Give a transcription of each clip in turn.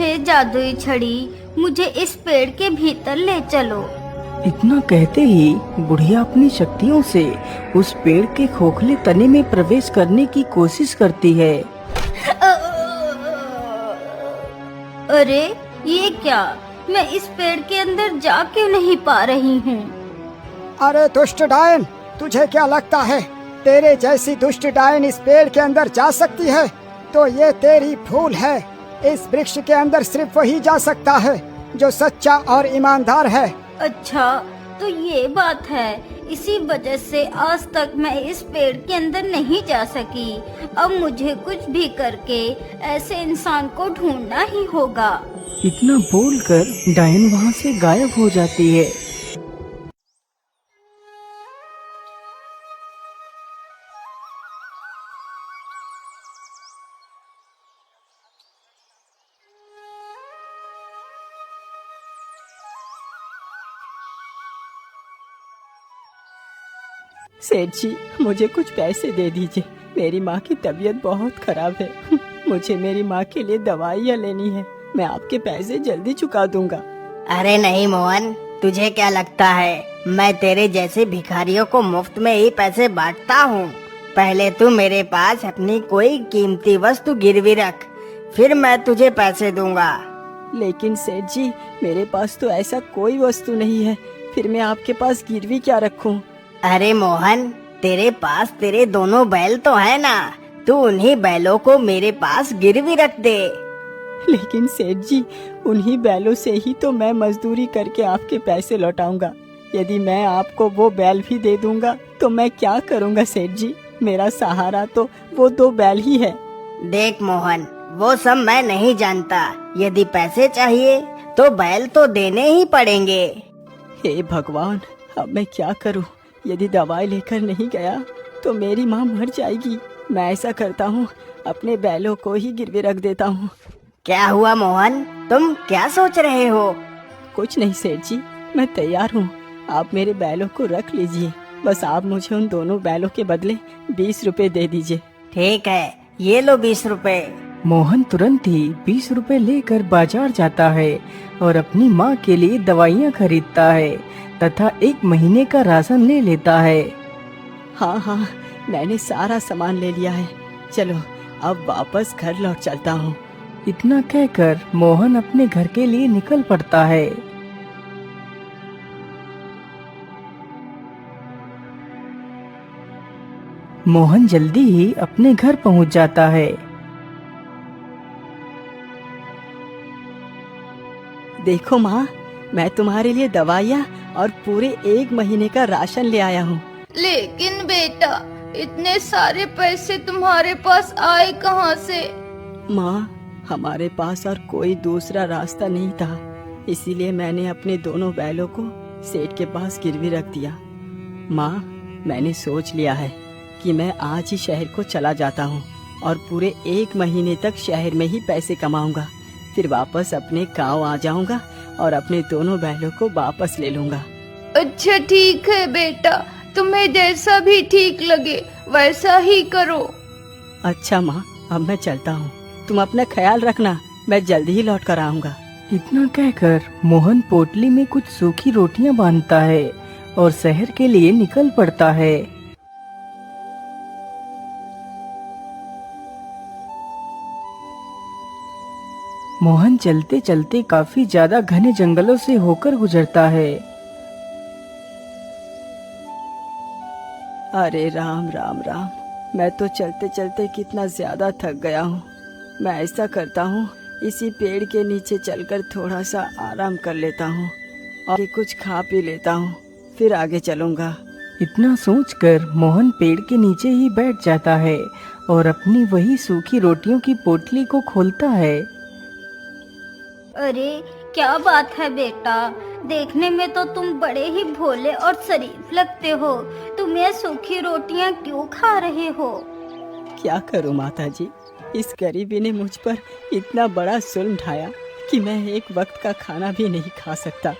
हे जादुई छड़ी, मुझे इस पेड़ के भीतर ले चलो। इतना कहते ही बुढ़िया अपनी शक्तियों से उस पेड़ के खोखले तने में प्रवेश करने की कोशिश करती है। अरे ये क्या, मैं इस पेड़ के अंदर जा क्यों नहीं पा रही हूँ? अरे दुष्ट डायन, तुझे क्या लगता है तेरे जैसी दुष्ट डायन इस पेड़ के अंदर जा सकती है? तो ये तेरी भूल है। इस वृक्ष के अंदर सिर्फ वही जा सकता है जो सच्चा और ईमानदार है। अच्छा, तो ये बात है, इसी वजह से आज तक मैं इस पेड़ के अंदर नहीं जा सकी। अब मुझे कुछ भी करके ऐसे इंसान को ढूंढना ही होगा। इतना बोलकर डायन वहाँ से गायब हो जाती है। सेठ जी, मुझे कुछ पैसे दे दीजिए। मेरी माँ की तबीयत बहुत खराब है। मुझे मेरी माँ के लिए दवाइयाँ लेनी है। मैं आपके पैसे जल्दी चुका दूंगा। अरे नहीं मोहन, तुझे क्या लगता है मैं तेरे जैसे भिखारियों को मुफ्त में ही पैसे बांटता हूँ? पहले तू मेरे पास अपनी कोई कीमती वस्तु गिरवी रख, फिर मैं तुझे पैसे दूंगा। लेकिन सेठ जी, मेरे पास तो ऐसा कोई वस्तु नहीं है, फिर मैं आपके पास गिरवी क्या रखूं? अरे मोहन, तेरे पास तेरे दोनों बैल तो है ना, तू उन्हीं बैलों को मेरे पास गिरवी रख दे। लेकिन सेठ जी, उन्हीं बैलों से ही तो मैं मजदूरी करके आपके पैसे लौटाऊंगा। यदि मैं आपको वो बैल भी दे दूंगा तो मैं क्या करूंगा सेठ जी? मेरा सहारा तो वो 2 बैल ही है। देख मोहन, वो सब मैं नहीं जानता। यदि पैसे चाहिए तो बैल तो देने ही पड़ेंगे। हे भगवान, अब मैं क्या करूं? यदि दवाई लेकर नहीं गया तो मेरी माँ मर जाएगी। मैं ऐसा करता हूँ, अपने बैलों को ही गिरवे रख देता हूँ। क्या हुआ मोहन, तुम क्या सोच रहे हो? कुछ नहीं सेठ जी, मैं तैयार हूँ। आप मेरे बैलों को रख लीजिए, बस आप मुझे उन दोनों बैलों के बदले 20 रुपए दे दीजिए। ठीक है, ये लो 20 रुपए। मोहन तुरंत ही 20 रुपए लेकर बाजार जाता है और अपनी माँ के लिए दवाइयाँ खरीदता है तथा 1 महीने का राशन ले लेता है। हाँ, मैंने सारा सामान ले लिया है। चलो अब वापस घर लौट चलता हूँ। इतना कहकर मोहन अपने घर के लिए निकल पड़ता है। मोहन जल्दी ही अपने घर पहुँच जाता है। देखो माँ, मैं तुम्हारे लिए दवाइयाँ और पूरे 1 महीने का राशन ले आया हूँ। लेकिन बेटा, इतने सारे पैसे तुम्हारे पास आए कहाँ से? माँ, हमारे पास और कोई दूसरा रास्ता नहीं था, इसीलिए मैंने अपने दोनों बैलों को सेठ के पास गिरवी रख दिया। माँ, मैंने सोच लिया है कि मैं आज ही शहर को चला जाता हूँ और पूरे 1 महीने तक शहर में ही पैसे कमाऊंगा। फिर वापस अपने गांव आ जाऊंगा और अपने दोनों बैलों को वापस ले लूंगा। अच्छा ठीक है बेटा, तुम्हें जैसा भी ठीक लगे वैसा ही करो। अच्छा माँ, अब मैं चलता हूँ। तुम अपना ख्याल रखना, मैं जल्दी ही लौट कर आऊंगा। इतना कहकर मोहन पोटली में कुछ सूखी रोटियां बांधता है और शहर के लिए निकल पड़ता है। मोहन चलते चलते काफी ज्यादा घने जंगलों से होकर गुजरता है। अरे राम राम राम, मैं तो चलते चलते कितना ज्यादा थक गया हूँ। मैं ऐसा करता हूँ, इसी पेड़ के नीचे चलकर थोड़ा सा आराम कर लेता हूँ और कुछ खा पी लेता हूँ, फिर आगे चलूँगा। इतना सोचकर मोहन पेड़ के नीचे ही बैठ जाता है और अपनी वही सूखी रोटियों की पोटली को खोलता है। अरे क्या बात है बेटा, देखने में तो तुम बड़े ही भोले और शरीफ लगते हो। तुम ये सूखी रोटियां क्यों खा रहे हो? क्या करूं माताजी, इस गरीबी ने मुझ पर इतना बड़ा जुल्म ढाया कि मैं एक वक्त का खाना भी नहीं खा सकता।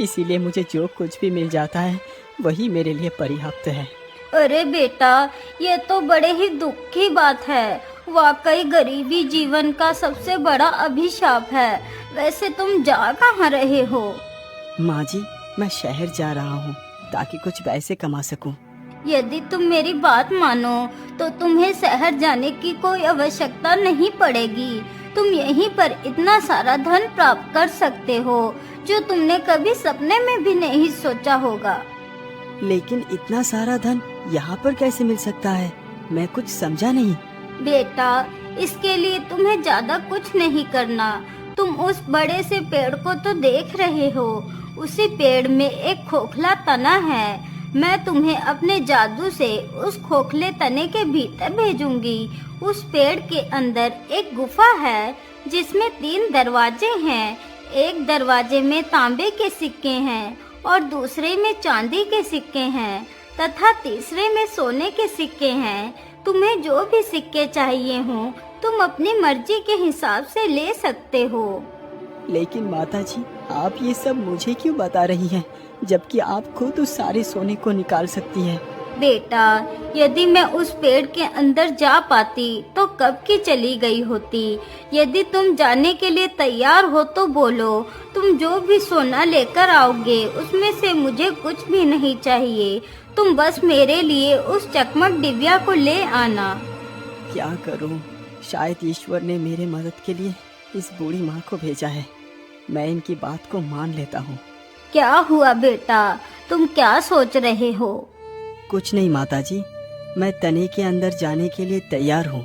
इसीलिए मुझे जो कुछ भी मिल जाता है वही मेरे लिए पर्याप्त है। अरे बेटा, ये तो बड़े ही दुख की बात है। वाकई गरीबी जीवन का सबसे बड़ा अभिशाप है। वैसे तुम जा कहाँ रहे हो? माँ जी, मैं शहर जा रहा हूँ ताकि कुछ पैसे कमा सकूँ। यदि तुम मेरी बात मानो तो तुम्हें शहर जाने की कोई आवश्यकता नहीं पड़ेगी। तुम यहीं पर इतना सारा धन प्राप्त कर सकते हो जो तुमने कभी सपने में भी नहीं सोचा होगा। लेकिन इतना सारा धन यहाँ पर कैसे मिल सकता है? मैं कुछ समझा नहीं। बेटा, इसके लिए तुम्हें ज्यादा कुछ नहीं करना। तुम उस बड़े से पेड़ को तो देख रहे हो। उसी पेड़ में एक खोखला तना है। मैं तुम्हें अपने जादू से उस खोखले तने के भीतर भेजूंगी। उस पेड़ के अंदर एक गुफा है जिसमें 3 दरवाजे हैं। एक दरवाजे में तांबे के सिक्के हैं और दूसरे में चांदी के सिक्के हैं तथा तीसरे में सोने के सिक्के हैं। तुम्हें जो भी सिक्के चाहिए हों तुम अपनी मर्जी के हिसाब से ले सकते हो। लेकिन माता जी, आप ये सब मुझे क्यों बता रही हैं, जबकि आप खुद उस सारे सोने को निकाल सकती हैं? बेटा, यदि मैं उस पेड़ के अंदर जा पाती तो कब की चली गई होती। यदि तुम जाने के लिए तैयार हो तो बोलो। तुम जो भी सोना लेकर आओगे उसमें से मुझे कुछ भी नहीं चाहिए। तुम बस मेरे लिए उस चकमक डिबिया को ले आना। क्या करूं? शायद ईश्वर ने मेरे मदद के लिए इस बूढ़ी माँ को भेजा है। मैं इनकी बात को मान लेता हूँ। क्या हुआ बेटा, तुम क्या सोच रहे हो? कुछ नहीं माता जी, मैं तने के अंदर जाने के लिए तैयार हूँ।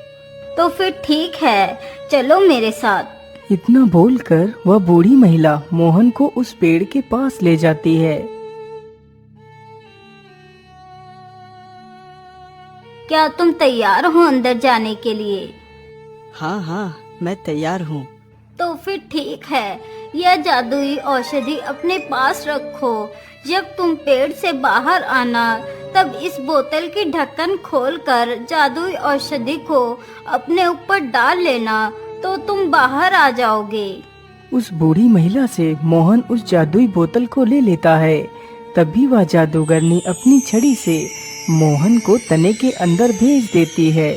तो फिर ठीक है, चलो मेरे साथ। इतना बोलकर वह बूढ़ी महिला मोहन को उस पेड़ के पास ले जाती है। क्या तुम तैयार हो अंदर जाने के लिए? हाँ हाँ, मैं तैयार हूँ। तो फिर ठीक है, यह जादुई औषधि अपने पास रखो। जब तुम पेड़ से बाहर आना तब इस बोतल की ढक्कन खोलकर जादुई औषधि को अपने ऊपर डाल लेना तो तुम बाहर आ जाओगे। उस बूढ़ी महिला से मोहन उस जादुई बोतल को ले लेता है। तभी वह जादूगरनी अपनी छड़ी से मोहन को तने के अंदर भेज देती है।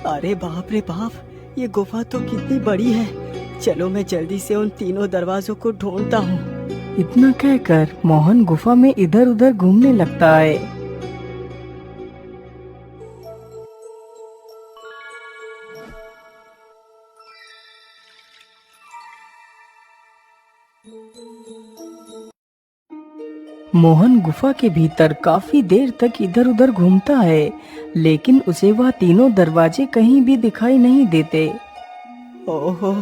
अरे बाप रे बाप, ये गुफा तो कितनी बड़ी है। चलो मैं जल्दी से उन तीनों दरवाजों को ढूंढता हूँ। इतना कहकर मोहन गुफा में इधर उधर घूमने लगता है। मोहन गुफा के भीतर काफी देर तक इधर उधर घूमता है, लेकिन उसे वह तीनों दरवाजे कहीं भी दिखाई नहीं देते। ओहो,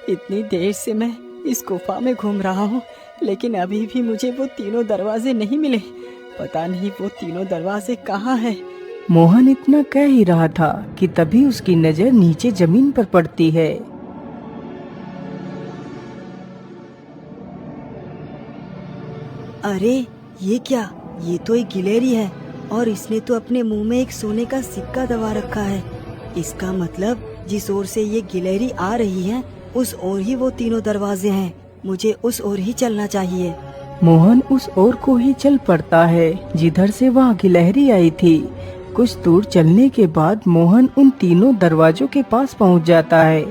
इतनी देर से मैं इस गुफा में घूम रहा हूँ, लेकिन अभी भी मुझे वो तीनों दरवाजे नहीं मिले। पता नहीं वो तीनों दरवाजे कहाँ हैं। मोहन इतना कह ही रहा था कि तभी उसकी नजर नीचे जमीन पर पड़ती है। अरे ये क्या? ये तो एक गिलहरी है और इसने तो अपने मुंह में एक सोने का सिक्का दबा रखा है। इसका मतलब जिस ओर से ये गिलहरी आ रही है उस ओर ही वो तीनों दरवाजे हैं। मुझे उस ओर ही चलना चाहिए। मोहन उस ओर को ही चल पड़ता है जिधर से वह गिलहरी आई थी। कुछ दूर चलने के बाद मोहन उन तीनों दरवाजों के पास पहुंच जाता है।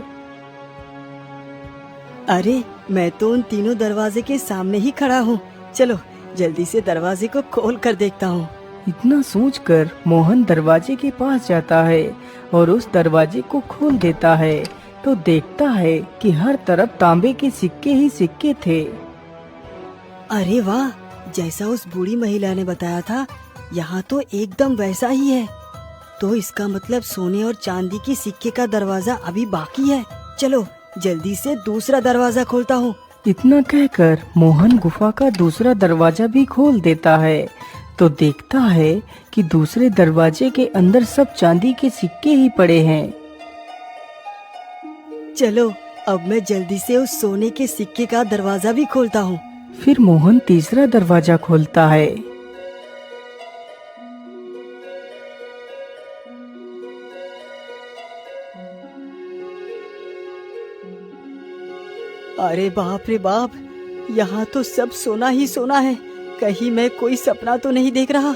अरे मैं तो उन तीनों दरवाजे के सामने ही खड़ा हूँ। चलो जल्दी से दरवाजे को खोल कर देखता हूँ। इतना सोचकर मोहन दरवाजे के पास जाता है और उस दरवाजे को खोल देता है तो देखता है कि हर तरफ तांबे के सिक्के ही सिक्के थे। अरे वाह, जैसा उस बूढ़ी महिला ने बताया था यहाँ तो एकदम वैसा ही है। तो इसका मतलब सोने और चांदी की सिक्के का दरवाजा अभी बाकी है। चलो जल्दी से दूसरा दरवाजा खोलता हूँ। इतना कहकर मोहन गुफा का दूसरा दरवाजा भी खोल देता है तो देखता है कि दूसरे दरवाजे के अंदर सब चांदी के सिक्के ही पड़े हैं। चलो अब मैं जल्दी से उस सोने के सिक्के का दरवाजा भी खोलता हूँ। फिर मोहन तीसरा दरवाजा खोलता है। अरे बाप रे बाप, यहाँ तो सब सोना ही सोना है। कहीं मैं कोई सपना तो नहीं देख रहा?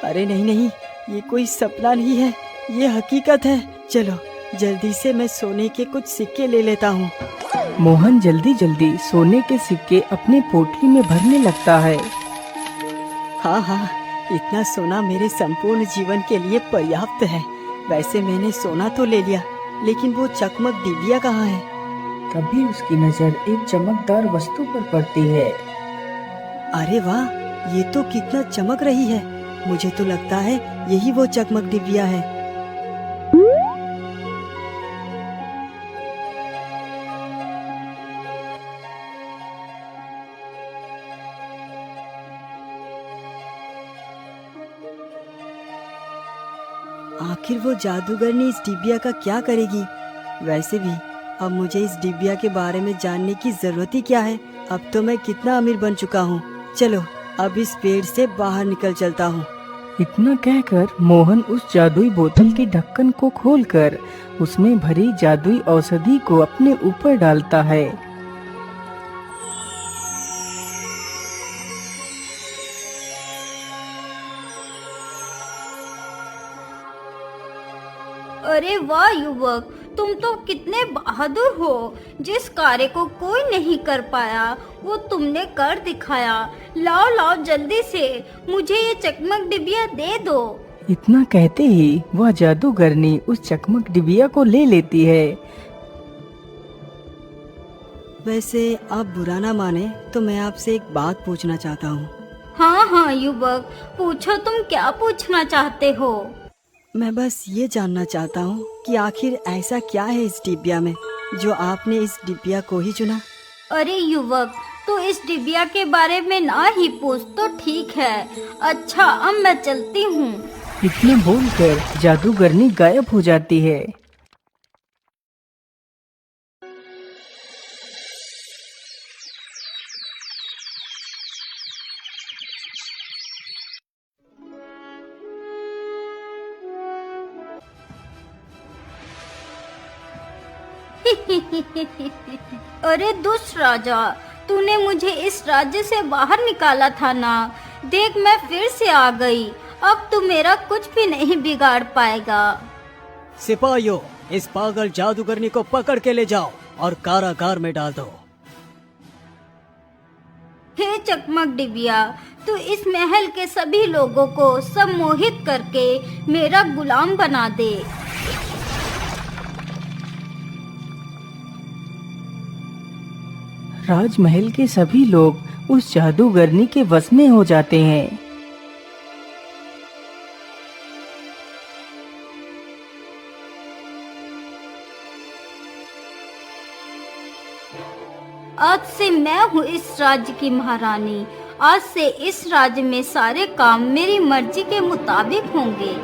अरे नहीं नहीं, ये कोई सपना नहीं है, ये हकीकत है। चलो जल्दी से मैं सोने के कुछ सिक्के ले लेता हूँ। मोहन जल्दी जल्दी सोने के सिक्के अपने पोटली में भरने लगता है। हाँ हाँ, इतना सोना मेरे संपूर्ण जीवन के लिए पर्याप्त है। वैसे मैंने सोना तो ले लिया, लेकिन वो चकमक डिबिया कहाँ है? तभी उसकी नजर एक चमकदार वस्तु पर पड़ती है। अरे वाह, ये तो कितना चमक रही है। मुझे तो लगता है यही वो चकमक डिबिया है। आखिर वो जादूगरनी इस डिबिया का क्या करेगी? वैसे भी अब मुझे इस डिबिया के बारे में जानने की जरूरत ही क्या है? अब तो मैं कितना अमीर बन चुका हूँ। चलो अब इस पेड़ से बाहर निकल चलता हूँ। इतना कहकर मोहन उस जादुई बोतल के ढक्कन को खोलकर उसमें भरी जादुई औषधि को अपने ऊपर डालता है। अरे वाह युवक, तुम तो कितने बहादुर हो। जिस कार्य को कोई नहीं कर पाया वो तुमने कर दिखाया। लाओ लाओ जल्दी से मुझे ये चकमक डिबिया दे दो। इतना कहते ही वह जादूगरनी उस चकमक डिबिया को ले लेती है। वैसे आप बुरा ना माने तो मैं आपसे एक बात पूछना चाहता हूँ। हाँ हाँ युवक, पूछो तुम क्या पूछना चाहते हो। मैं बस ये जानना चाहता हूँ कि आखिर ऐसा क्या है इस डिबिया में जो आपने इस डिबिया को ही चुना? अरे युवक, तो इस डिबिया के बारे में ना ही पूछ तो ठीक है। अच्छा अब मैं चलती हूँ। इतने बोलकर जादूगरनी गायब हो जाती है। अरे दुष्ट राजा, तूने मुझे इस राज्य से बाहर निकाला था ना। देख मैं फिर से आ गई। अब तू मेरा कुछ भी नहीं बिगाड़ पाएगा। सिपाहियों, इस पागल जादूगरनी को पकड़ के ले जाओ और कारागार में डाल दो। हे चकमक डिबिया, तू इस महल के सभी लोगों को सम्मोहित करके मेरा गुलाम बना दे। राजमहल के सभी लोग उस जादूगरनी के वश में हो जाते हैं। आज से मैं हूँ इस राज्य की महारानी। आज से इस राज्य में सारे काम मेरी मर्जी के मुताबिक होंगे।